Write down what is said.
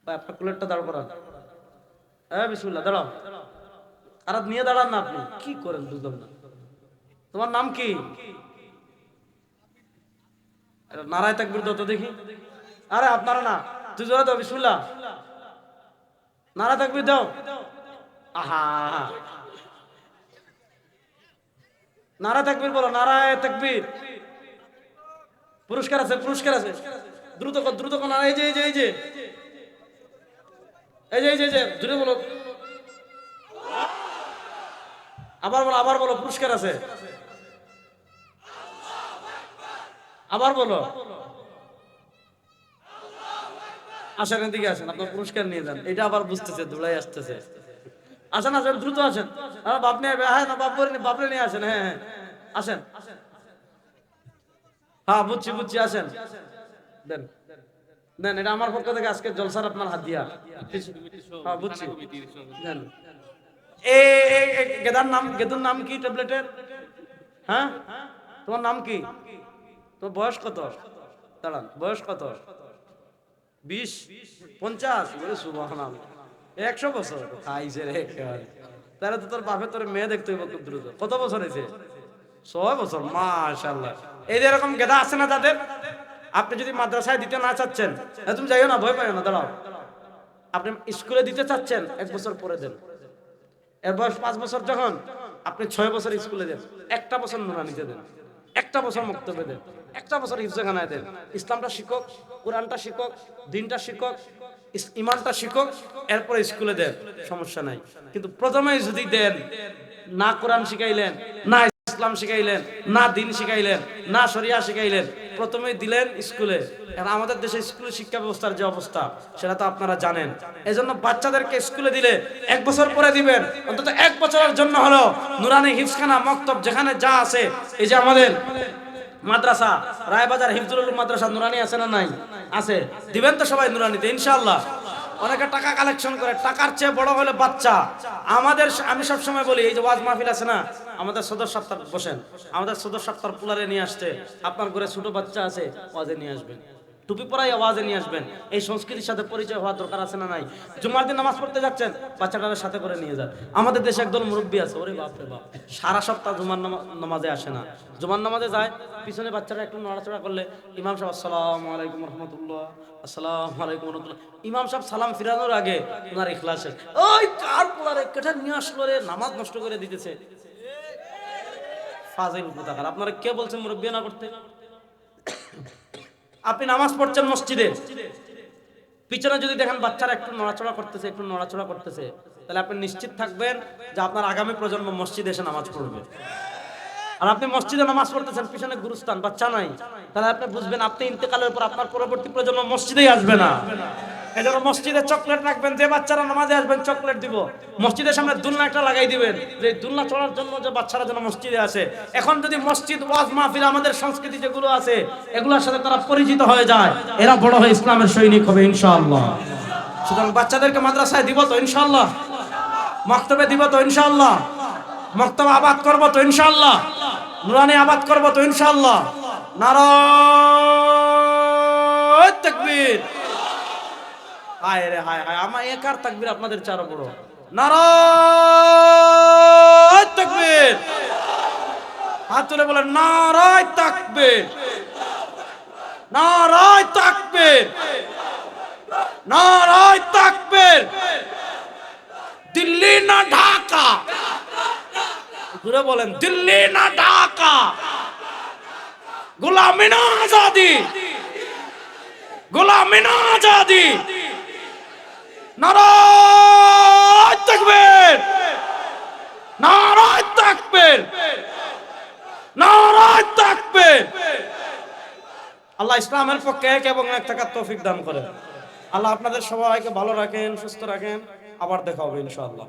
ভাই আপনার কুলেরটা দাঁড় করান। হ্যাঁ বিসমিল্লাহ, দাঁড়াও। আর নিয়ে দাঁড়ান না, আপনি কি করেন বুঝলাম না। তোমার নাম কি? নারায় তাকবীর দাও তো দেখি। আরে আপনারা না, তুই জোরে দাও, বিসমিল্লাহ, নারায় তাকবীর দাও। আহা, নারায় তাকবীর বলো, নারায় তাকবীর। পুরস্কার আছে, পুরস্কার আছে। দ্রুত কর, দ্রুত কর। এই যে এই যে এই যে এই যে এই যে এই যে জোরে বলো। আবার বলো, আবার বলো, পুরস্কার আছে। আবার বলো। আসেন এদিকে আসেন, আপনার পুরস্কার নিয়ে যান। এটা আবার বুঝতেছে, দৌড়াই আসতেছে। আসেন আসেন, দ্রুত আসেন। বাপ নিয়ে, হ্যাঁ না, বাপরে নিয়ে আসেন। হ্যাঁ হ্যাঁ, আসেন। হ্যাঁ বুঝছি বুঝছি, আসেন। দেন দেন, এটা আমার পক্ষ থেকে আজকে জলসার আপনার হাত দিয়া। হ্যাঁ বুঝছি, দেন। গেদার নাম, গেদুর নাম কি ট্যাবলেটের? হ্যাঁ, তোমার নাম কি? তোমার বয়স কত? দাঁড়ান, বয়স কত? 20, 50? বলে সুবহানাল্লাহ, 100 বছর খাইছে রে একেবারে। তাহলে তো তোর বাপে তোর মেয়ে দেখতে হইব খুব দ্রুত। কত বছর হয়েছে? 6 বছর, মাশাআল্লাহ। এই যে এরকম গেদা আছে না যাদের, আপনি যদি মাদ্রাসায় দিতে না চাচ্ছেন, তুমি যাইও না, ভয় পাইও না, দাঁড়াও। আপনি স্কুলে দিতে চাচ্ছেন, 1 বছর পরে দেন। এর বয়স 5 বছর যখন, আপনি 6 বছর স্কুলে দেন, একটা বছর নুরানিতে দেন, একটা বছর মুক্তবে দেন, একটা বছর হিফজখানায় দেন। ইসলামটা শিক্ষক, কোরআনটা শিক্ষক, দিনটা শিক্ষক, ইমানটা শিক্ষক, এরপরে স্কুলে দেন, সমস্যা নাই। কিন্তু প্রথমেই যদি দেন, না কোরআন শিখাইলেন, না ইসলাম শিখাইলেন, না দিন শিখাইলেন, না শরিয়া শিখাইলেন, প্রথমেই দিলেন স্কুলে। আর আমাদের দেশে স্কুল শিক্ষা ব্যবস্থার যে অবস্থা, সেটা তো আপনারা জানেন। এজন্য বাচ্চাদেরকে স্কুলে দিলে 1 বছর পরে দিবেন, অন্তত 1 বছরের জন্য হলো নুরানি হিফজখানা মক্তব যেখানে যা আছে। এই যে আমাদের মাদ্রাসা রায়বাজার হিফজুল উলুম মাদ্রাসা নুরানি আছে না নাই? আছে। দিবেন তো সবাই নুরানিতে ইনশাআল্লাহ। অনেকে টাকা কালেকশন করে, টাকার চেয়ে বড় হলো বাচ্চা। আমাদের, আমি সব সময় বলি, এই যে ওয়াজ মাহফিল আছে না, আমাদের সদর সপ্তাহ বসেন, আমাদের সদর সপ্তাহ পুলারে নিয়ে আসতে, আপনার ঘরে ছোট বাচ্চা আছে, ওয়াজে নিয়ে আসবেন, টুপি পরাই আওয়াজে নিয়ে আসবেন। এই সংস্কৃতির সাথে পরিচয় হওয়ার দরকার আছে না নাই? জুমার দিন নামাজ পড়তে যাচ্ছেন, বাচ্চাটাকে সাথে করে নিয়ে যান। আমাদের দেশে একদল মুরব্বী আছে, ওরে বাপ রে বাপ, সারা সপ্তাহ জুমার নামাজে আসে না। জুমার নামাজে যায়, পিছনে বাচ্চারা একটু নড়াচড়া করলে, ইমাম সাহেব আসসালামু আলাইকুম রহমতুল্লাহ, আসসালামু আলাইকুম রহমতুল্লাহ, ইমাম সাহেব সালাম ফিরানোর আগে ওনার ইখলাসে, ওই কার পোলারে কেটে নিয়ে আসলো রে, নামাজ নষ্ট করে দিতেছে। ফাজিল কোথাকার, আপনারা কে বলছেন মুরব্বী না করতে? আপনি নামাজ পড়ছেন মসজিদে, পিছনে যদি দেখেন বাচ্চারা একটু নড়াচড়া করতেছে, একটু নড়াচড়া করতেছে, তাহলে আপনি নিশ্চিত থাকবেন যে আপনার আগামী প্রজন্ম মসজিদে এসে নামাজ পড়বে। আর আপনি মসজিদে নামাজ পড়তেছেন, পিছনে গুরুস্থান, বাচ্চা নাই, তাহলে আপনি বুঝবেন আপনি ইন্তেকালের পর আপনার পরবর্তী প্রজন্ম মসজিদেই আসবে না। এজন্য মসজিদে চকলেট রাখবেন, যে বাচ্চারা নামাজে আসবেন চকলেট দিব। মসজিদের সামনে দুলনা একটা লাগাই দিবেন, যে দুলনা চড়ার জন্য যে বাচ্চারা যেন মসজিদে আসে। এখন যদি মসজিদ, ওয়াজ মাহফিল, আমাদের সংস্কৃতি যেগুলো আছে, এগুলোর সাথে তারা পরিচিত হয়ে যায়, এরা বড় হয়ে ইসলামের সৈনিক হবে ইনশাআল্লাহ। সুতরাং বাচ্চাদেরকে মাদ্রাসায় দিব তো ইনশাআল্লাহ, মক্তবে দিব তো ইনশাআল্লাহ, মক্তব আবাদ করবো তো ইনশাআল্লাহ, নুরানি আবাদ করবো তো ইনশাআল্লাহ। নারায়ে তাকবীর। হায় রে হায় হায়, আমার একার তাকবীর আপনাদের চারো বড়। নারায়ে তাকবীর। হাত তুলে বলেন নারায়ে তাকবীর, নারায়ে তাকবীর, নারায়ে তাকবীর। দিল্লি না ঢাকা? জোরে বলেন, দিল্লি না ঢাকা? গোলামি না আজাদি? গোলামি না আজাদি? নারায়ে তাকবীর, নারায়ে তাকবীর, নারায়ে তাকবীর। আল্লাহ ইসলামের পক্ষে এক এবং এক থাকার তৌফিক দান করেন। আল্লাহ আপনাদের সবাইকে ভালো রাখেন, সুস্থ রাখেন। আবার দেখা হবে ইনশাআল্লাহ।